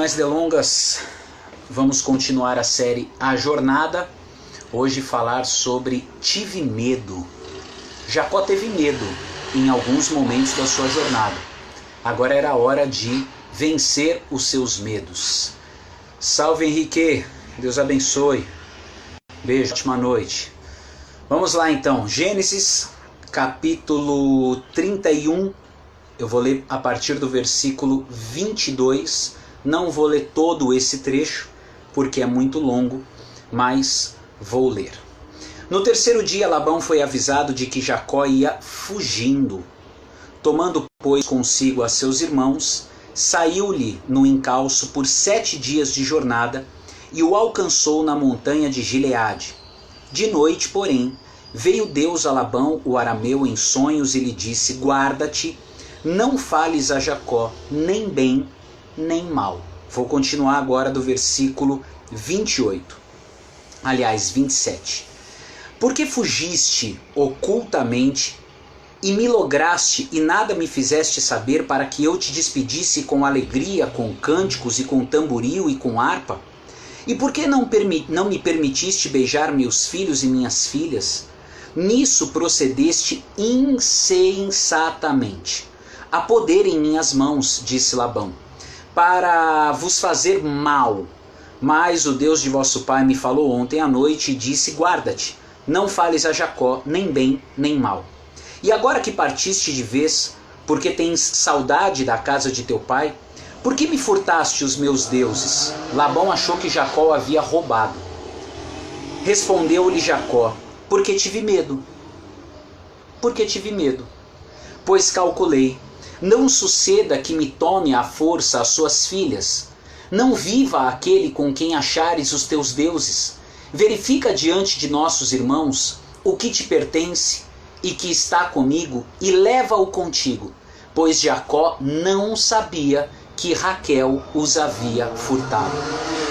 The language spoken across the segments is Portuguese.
mais delongas, vamos continuar a série A Jornada. Hoje falar sobre tive medo. Jacó teve medo em alguns momentos da sua jornada. Agora era a hora de vencer os seus medos. Salve Henrique, Deus abençoe. Beijo, ótima noite. Vamos lá então, Gênesis capítulo 31. Eu vou ler a partir do versículo 22. Não vou ler todo esse trecho, porque é muito longo, mas vou ler. No terceiro dia, Labão foi avisado de que Jacó ia fugindo. Tomando, pois, consigo a seus irmãos, saiu-lhe no encalço por 7 dias de jornada e o alcançou na montanha de Gileade. De noite, porém, veio Deus a Labão, o arameu, em sonhos e lhe disse: guarda-te, não fales a Jacó, nem bem, nem mal. Vou continuar agora do versículo 28. Aliás, 27. Porque fugiste ocultamente e me lograste e nada me fizeste saber para que eu te despedisse com alegria, com cânticos e com tamboril e com harpa? E por que não me permitiste beijar meus filhos e minhas filhas? Nisso procedeste insensatamente. Há poder em minhas mãos, disse Labão, para vos fazer mal. Mas o Deus de vosso pai me falou ontem à noite e disse: guarda-te, não fales a Jacó, nem bem, nem mal. E agora que partiste de vez, porque tens saudade da casa de teu pai, por que me furtaste os meus deuses? Labão achou que Jacó havia roubado. Respondeu-lhe Jacó: porque tive medo. Porque tive medo. Pois calculei, não suceda que me tome à força as suas filhas. Não viva aquele com quem achares os teus deuses. Verifica diante de nossos irmãos o que te pertence e que está comigo, e leva-o contigo, pois Jacó não sabia que Raquel os havia furtado.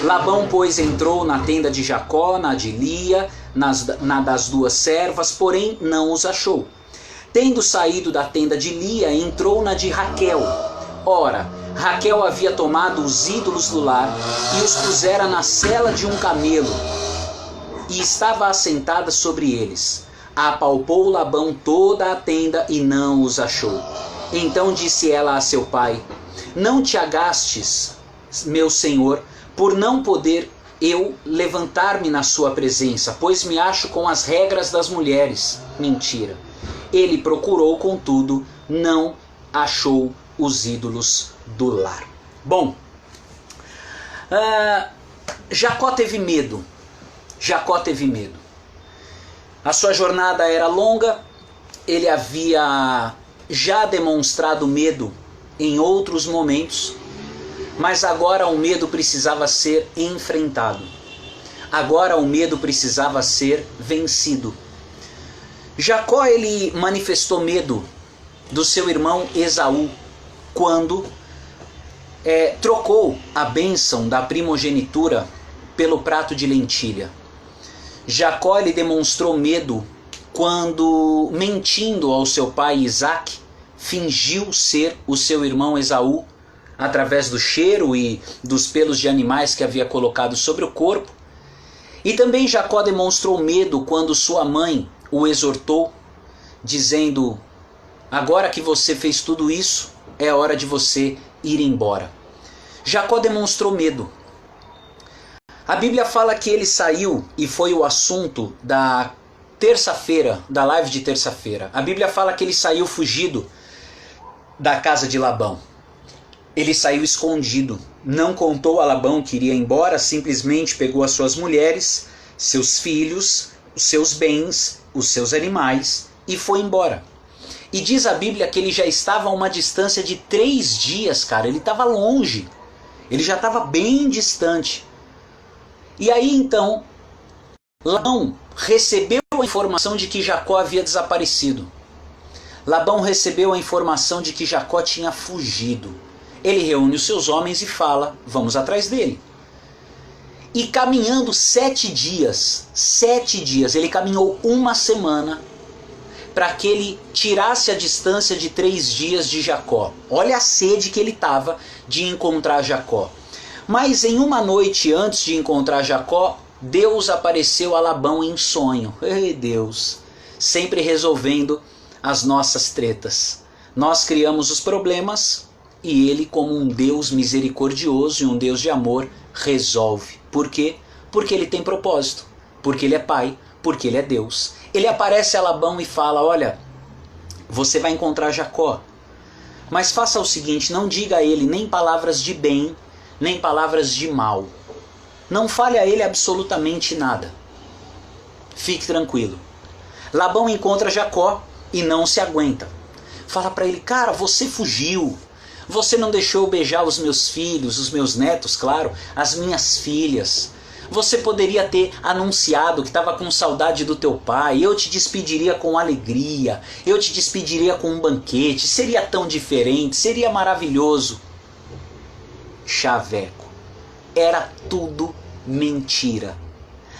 Labão, pois, entrou na tenda de Jacó, na de Lia, na das duas servas, porém não os achou. Tendo saído da tenda de Lia, entrou na de Raquel. Ora, Raquel havia tomado os ídolos do lar e os pusera na sela de um camelo, e estava assentada sobre eles. Apalpou Labão toda a tenda e não os achou. Então disse ela a seu pai: não te agastes, meu senhor, por não poder eu levantar-me na sua presença, pois me acho com as regras das mulheres. Mentira. Ele procurou, contudo, não achou os ídolos do lar. Bom, Jacó teve medo. Jacó teve medo. A sua jornada era longa, ele havia já demonstrado medo em outros momentos, mas agora o medo precisava ser enfrentado. Agora o medo precisava ser vencido. Jacó, ele manifestou medo do seu irmão Esaú quando trocou a bênção da primogenitura pelo prato de lentilha. Jacó, ele demonstrou medo quando, mentindo ao seu pai Isaque, fingiu ser o seu irmão Esaú através do cheiro e dos pelos de animais que havia colocado sobre o corpo. E também Jacó demonstrou medo quando sua mãe o exortou, dizendo: agora que você fez tudo isso, é hora de você ir embora. Jacó demonstrou medo. A Bíblia fala que ele saiu, e foi o assunto da terça-feira, da live de terça-feira. A Bíblia fala que ele saiu fugido da casa de Labão. Ele saiu escondido, não contou a Labão que iria embora, simplesmente pegou as suas mulheres, seus filhos, os seus bens, os seus animais e foi embora. E diz a Bíblia que ele já estava a uma distância de 3 dias, cara. Ele estava longe, ele já estava bem distante. E aí então, Labão recebeu a informação de que Jacó havia desaparecido. Labão recebeu a informação de que Jacó tinha fugido. Ele reúne os seus homens e fala: vamos atrás dele. E caminhando 7 dias, ele caminhou 1 semana para que ele tirasse a distância de 3 dias de Jacó. Olha a sede que ele estava de encontrar Jacó. Mas em uma noite antes de encontrar Jacó, Deus apareceu a Labão em sonho. Ei, Deus, sempre resolvendo as nossas tretas. Nós criamos os problemas e ele, como um Deus misericordioso e um Deus de amor, resolve. Por quê? Porque ele tem propósito, porque ele é pai, porque ele é Deus. Ele aparece a Labão e fala: olha, você vai encontrar Jacó, mas faça o seguinte, não diga a ele nem palavras de bem, nem palavras de mal. Não fale a ele absolutamente nada. Fique tranquilo. Labão encontra Jacó e não se aguenta. Fala para ele: cara, você fugiu. Você não deixou eu beijar os meus filhos, os meus netos, claro, as minhas filhas. Você poderia ter anunciado que estava com saudade do teu pai. Eu te despediria com alegria. Eu te despediria com um banquete. Seria tão diferente, seria maravilhoso. Chaveco. Era tudo mentira.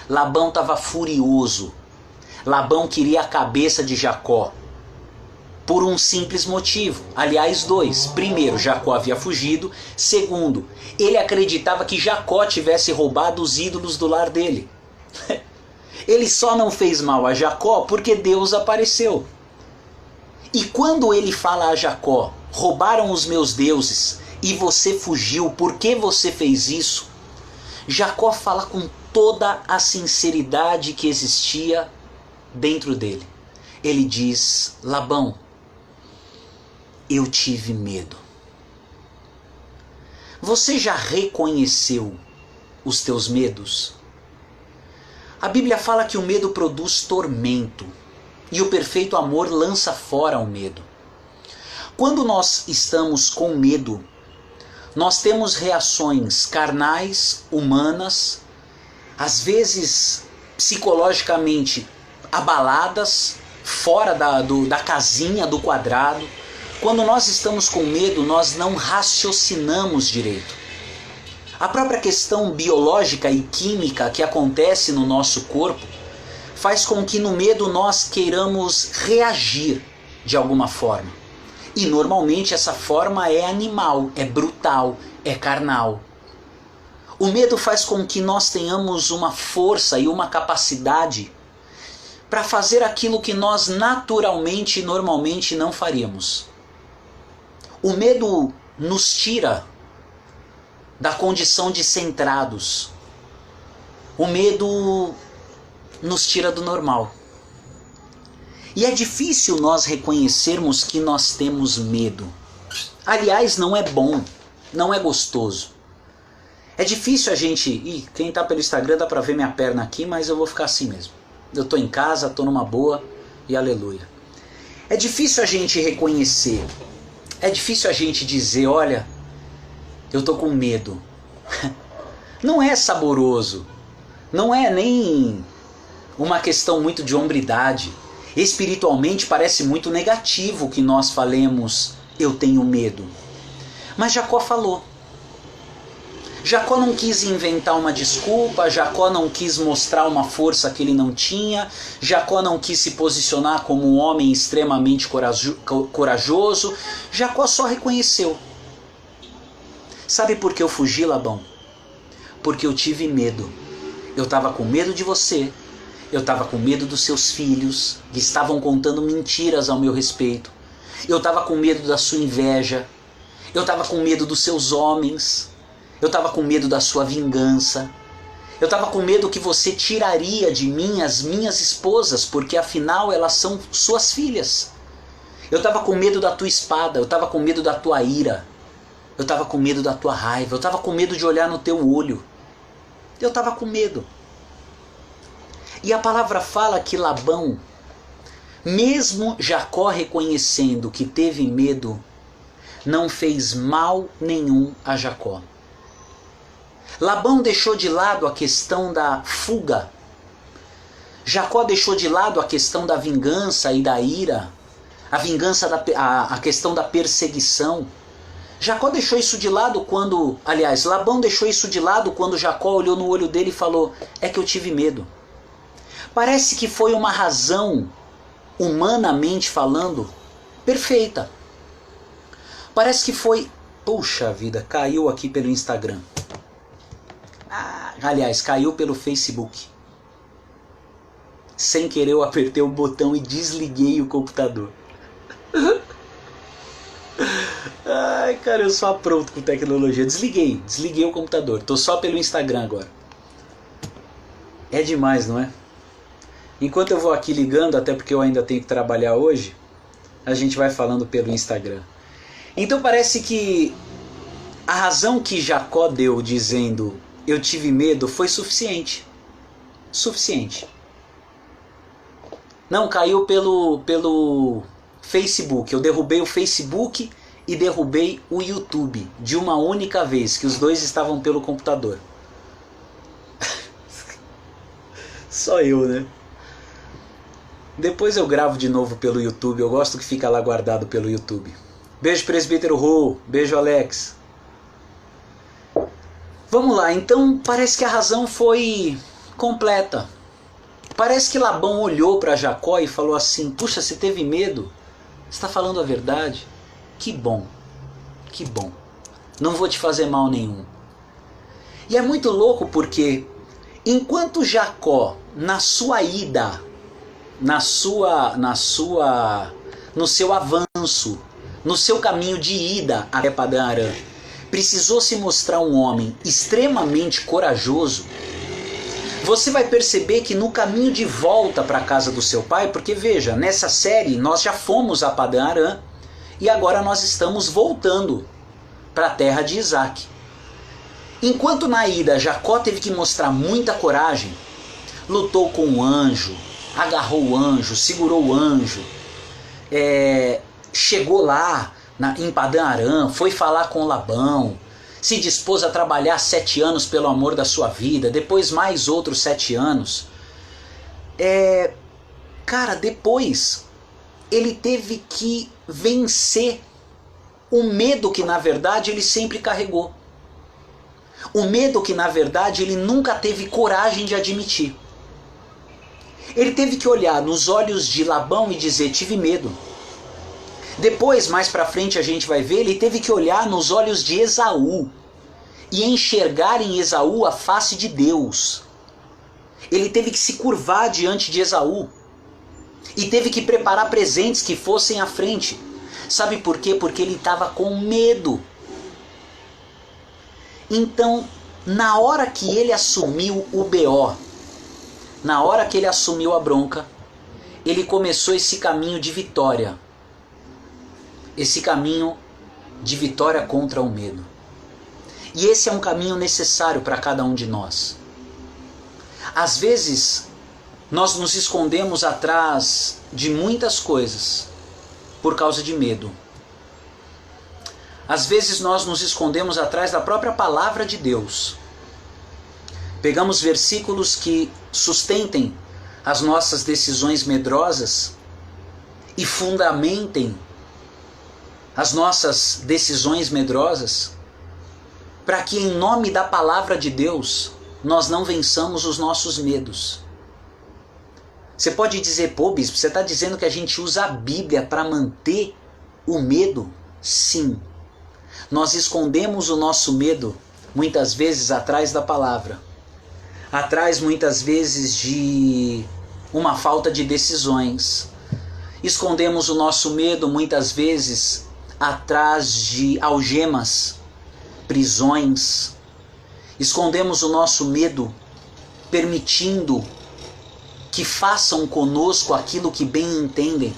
Labão estava furioso. Labão queria a cabeça de Jacó. Por um simples motivo. Aliás, dois. Primeiro, Jacó havia fugido. Segundo, ele acreditava que Jacó tivesse roubado os ídolos do lar dele. Ele só não fez mal a Jacó porque Deus apareceu. E quando ele fala a Jacó: roubaram os meus deuses e você fugiu, por que você fez isso? Jacó fala com toda a sinceridade que existia dentro dele. Ele diz: Labão, eu tive medo. Você já reconheceu os teus medos? A Bíblia fala que o medo produz tormento e o perfeito amor lança fora o medo. Quando nós estamos com medo, nós temos reações carnais, humanas, às vezes psicologicamente abaladas, fora da casinha, do quadrado. Quando nós estamos com medo, nós não raciocinamos direito. A própria questão biológica e química que acontece no nosso corpo faz com que no medo nós queiramos reagir de alguma forma. E normalmente essa forma é animal, é brutal, é carnal. O medo faz com que nós tenhamos uma força e uma capacidade para fazer aquilo que nós naturalmente e normalmente não faríamos. O medo nos tira da condição de centrados. O medo nos tira do normal. E é difícil nós reconhecermos que nós temos medo. Aliás, não é bom, não é gostoso. É difícil a gente... Ih, quem está pelo Instagram dá para ver minha perna aqui, mas eu vou ficar assim mesmo. Eu estou em casa, estou numa boa e aleluia. É difícil a gente reconhecer. É difícil a gente dizer: olha, eu estou com medo. Não é saboroso. Não é nem uma questão muito de hombridade. Espiritualmente parece muito negativo que nós falemos: eu tenho medo. Mas Jacó falou. Jacó não quis inventar uma desculpa, Jacó não quis mostrar uma força que ele não tinha, Jacó não quis se posicionar como um homem extremamente corajoso. Jacó só reconheceu. Sabe por que eu fugi, Labão? Porque eu tive medo. Eu estava com medo de você, eu estava com medo dos seus filhos, que estavam contando mentiras ao meu respeito. Eu estava com medo da sua inveja, eu estava com medo dos seus homens. Eu estava com medo da sua vingança. Eu estava com medo que você tiraria de mim as minhas esposas, porque afinal elas são suas filhas. Eu estava com medo da tua espada, eu estava com medo da tua ira. Eu estava com medo da tua raiva, eu estava com medo de olhar no teu olho. Eu estava com medo. E a palavra fala que Labão, mesmo Jacó reconhecendo que teve medo, não fez mal nenhum a Jacó. Labão deixou de lado a questão da fuga. Jacó deixou de lado a questão da vingança e da ira. A vingança, a questão da perseguição. Jacó deixou isso de lado quando... Aliás, Labão deixou isso de lado quando Jacó olhou no olho dele e falou: é que eu tive medo. Parece que foi uma razão, humanamente falando, perfeita. Parece que foi... Puxa vida, caiu aqui pelo Instagram. Aliás, caiu pelo Facebook. Sem querer eu apertei o botão e desliguei o computador. Ai, cara, eu sou apronto com tecnologia. Desliguei o computador. Tô só pelo Instagram agora. É demais, não é? Enquanto eu vou aqui ligando, até porque eu ainda tenho que trabalhar hoje, a gente vai falando pelo Instagram. Então parece que a razão que Jacó deu dizendo eu tive medo foi suficiente. Suficiente. Não, caiu pelo Facebook. Eu derrubei o Facebook e derrubei o YouTube de uma única vez, que os dois estavam pelo computador. Só eu, né? Depois eu gravo de novo pelo YouTube. Eu gosto que fica lá guardado pelo YouTube. Beijo, presbítero Rô. Beijo, Alex. Vamos lá, então parece que a razão foi completa. Parece que Labão olhou para Jacó e falou assim: puxa, você teve medo? Você está falando a verdade? Que bom, que bom. Não vou te fazer mal nenhum. E é muito louco porque enquanto Jacó, na sua ida, no seu avanço, no seu caminho de ida até Padã Arã, precisou se mostrar um homem extremamente corajoso, você vai perceber que no caminho de volta para a casa do seu pai, porque veja, nessa série nós já fomos a Padã Arã e agora nós estamos voltando para a terra de Isaac. Enquanto na ida Jacó teve que mostrar muita coragem, lutou com o anjo, agarrou o anjo, segurou o anjo, chegou lá em Padã Arã, foi falar com Labão, se dispôs a trabalhar 7 anos pelo amor da sua vida, depois mais outros 7 anos. Cara, depois ele teve que vencer o medo que na verdade ele sempre carregou. O medo que na verdade ele nunca teve coragem de admitir. Ele teve que olhar nos olhos de Labão e dizer: tive medo. Depois, mais pra frente a gente vai ver, ele teve que olhar nos olhos de Esaú e enxergar em Esaú a face de Deus. Ele teve que se curvar diante de Esaú e teve que preparar presentes que fossem à frente. Sabe por quê? Porque ele estava com medo. Então, na hora que ele assumiu o BO, na hora que ele assumiu a bronca, ele começou esse caminho de vitória. Esse caminho de vitória contra o medo. E esse é um caminho necessário para cada um de nós. Às vezes, nós nos escondemos atrás de muitas coisas por causa de medo. Às vezes nós nos escondemos atrás da própria palavra de Deus. Pegamos versículos que sustentem as nossas decisões medrosas e fundamentem as nossas decisões medrosas, para que em nome da palavra de Deus nós não vençamos os nossos medos. Você pode dizer: pô, bispo, você está dizendo que a gente usa a Bíblia para manter o medo? Sim. Nós escondemos o nosso medo muitas vezes atrás da palavra, atrás muitas vezes de uma falta de decisões. Escondemos o nosso medo muitas vezes atrás de algemas, prisões. Escondemos o nosso medo permitindo que façam conosco aquilo que bem entendem.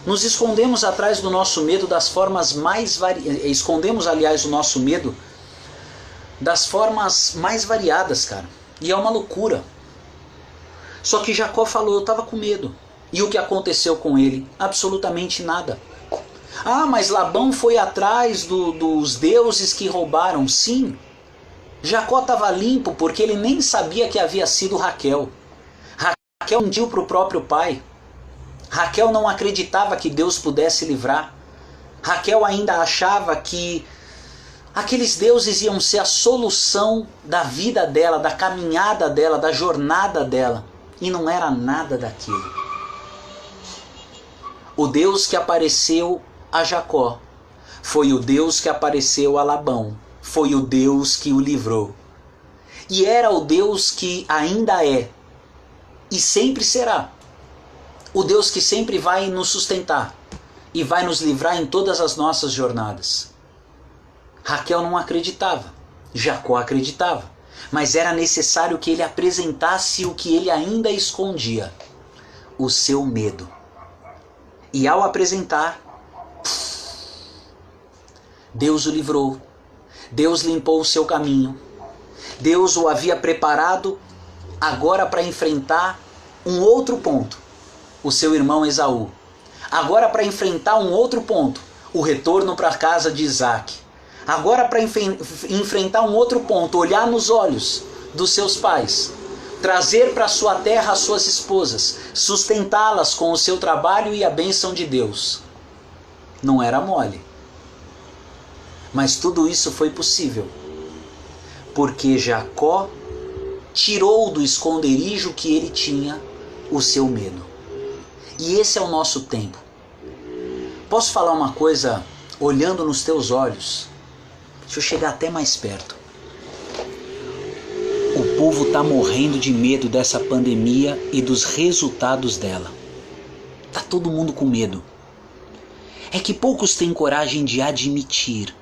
Nos escondemos atrás do nosso medo das formas mais variadas. Escondemos, aliás, o nosso medo das formas mais variadas, cara. E é uma loucura. Só que Jacó falou: eu estava com medo. E o que aconteceu com ele? Absolutamente nada. Ah, mas Labão foi atrás dos deuses que roubaram. Sim. Jacó estava limpo porque ele nem sabia que havia sido Raquel. Raquel mentiu para o próprio pai. Raquel não acreditava que Deus pudesse livrar. Raquel ainda achava que aqueles deuses iam ser a solução da vida dela, da caminhada dela, da jornada dela. E não era nada daquilo. O Deus que apareceu a Jacó foi o Deus que apareceu a Labão. Foi o Deus que o livrou. E era o Deus que ainda é e sempre será. O Deus que sempre vai nos sustentar e vai nos livrar em todas as nossas jornadas. Raquel não acreditava, Jacó acreditava, mas era necessário que ele apresentasse o que ele ainda escondia, o seu medo. E ao apresentar, Deus o livrou, Deus limpou o seu caminho, Deus o havia preparado agora para enfrentar um outro ponto, o seu irmão Esaú. Agora para enfrentar um outro ponto, o retorno para a casa de Isaac. Agora para enfrentar um outro ponto, olhar nos olhos dos seus pais, trazer para sua terra as suas esposas, sustentá-las com o seu trabalho e a bênção de Deus. Não era mole. Mas tudo isso foi possível, porque Jacó tirou do esconderijo que ele tinha o seu medo. E esse é o nosso tempo. Posso falar uma coisa olhando nos teus olhos? Deixa eu chegar até mais perto. O povo está morrendo de medo dessa pandemia e dos resultados dela. Está todo mundo com medo. É que poucos têm coragem de admitir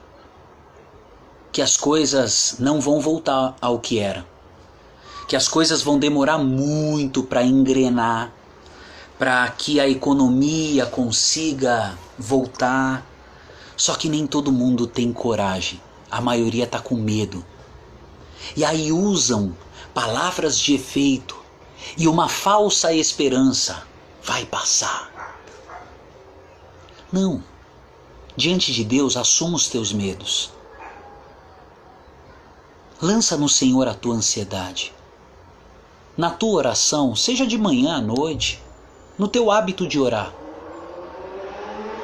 que as coisas não vão voltar ao que era. Que as coisas vão demorar muito para engrenar, para que a economia consiga voltar. Só que nem todo mundo tem coragem. A maioria está com medo. E aí usam palavras de efeito e uma falsa esperança. Vai passar. Não. Diante de Deus, assuma os teus medos. Lança no Senhor a tua ansiedade. Na tua oração, seja de manhã à noite, no teu hábito de orar,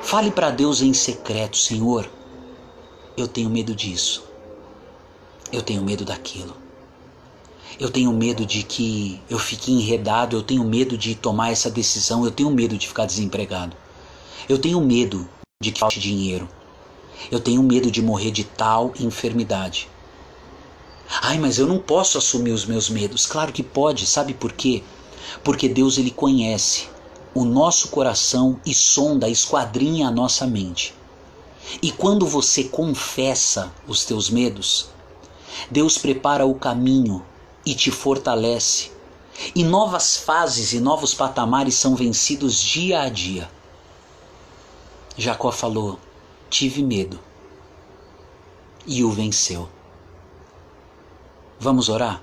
fale para Deus em secreto: Senhor, eu tenho medo disso, eu tenho medo daquilo, eu tenho medo de que eu fique enredado, eu tenho medo de tomar essa decisão, eu tenho medo de ficar desempregado, eu tenho medo de que falte dinheiro, eu tenho medo de morrer de tal enfermidade. Ai, mas eu não posso assumir os meus medos. Claro que pode, sabe por quê? Porque Deus, Ele conhece o nosso coração e sonda, esquadrinha a nossa mente. E quando você confessa os teus medos, Deus prepara o caminho e te fortalece. E novas fases e novos patamares são vencidos dia a dia. Jacó falou: tive medo. E o venceu. Vamos orar?